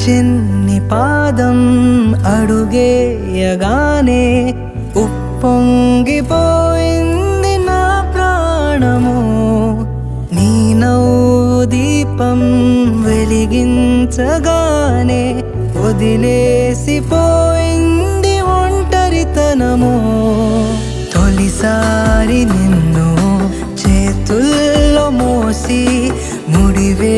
చిన్ని పాదం అడుగేయగానే ఉప్పొంగిపోయింది నా ప్రాణము. నీ నవ్వు దీపం వెలిగించగానే వదిలేసిపోయింది ఒంటరితనము. తొలిసారి నిన్ను చేతుల్లో మోసి ముడివేసుకున్నాను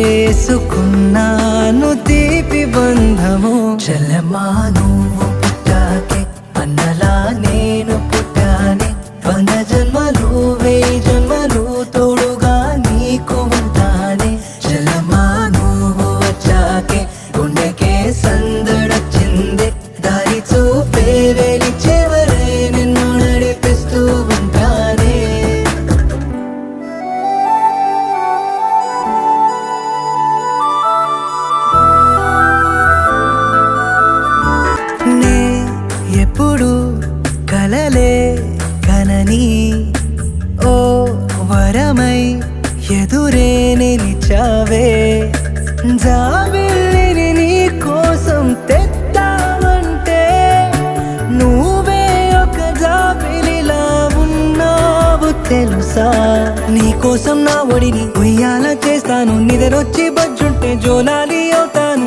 తీపి బంధము. చెల్లెమ్మా నువ్వు పుట్టాకే అన్నలా నేను పుట్టానే. 100 జన్మలు 1000 జన్మలు తోడుగా నీకు ఉంటానే. చెల్లెమ్మా నువ్వు వచ్చాకే గుండెకే సందడొచ్చింది. దారి చూపే వేలి చివరే నిన్ను నడిపిస్తూ ఉంటానే. నే ఎప్పుడు కలలే కనని ఓ వరమై ఎదురే నిలిచావే. జాబిల్లిని నీ కోసం తెద్దామంటే నువ్వే ఒక జాబిలిలా ఉన్నావు తెలుసా. నీ కోసం నా ఒడిని ఉయ్యాల చేస్తాను. నిద్రొచ్చి బజ్జుంటే జోలాలి అవుతాను.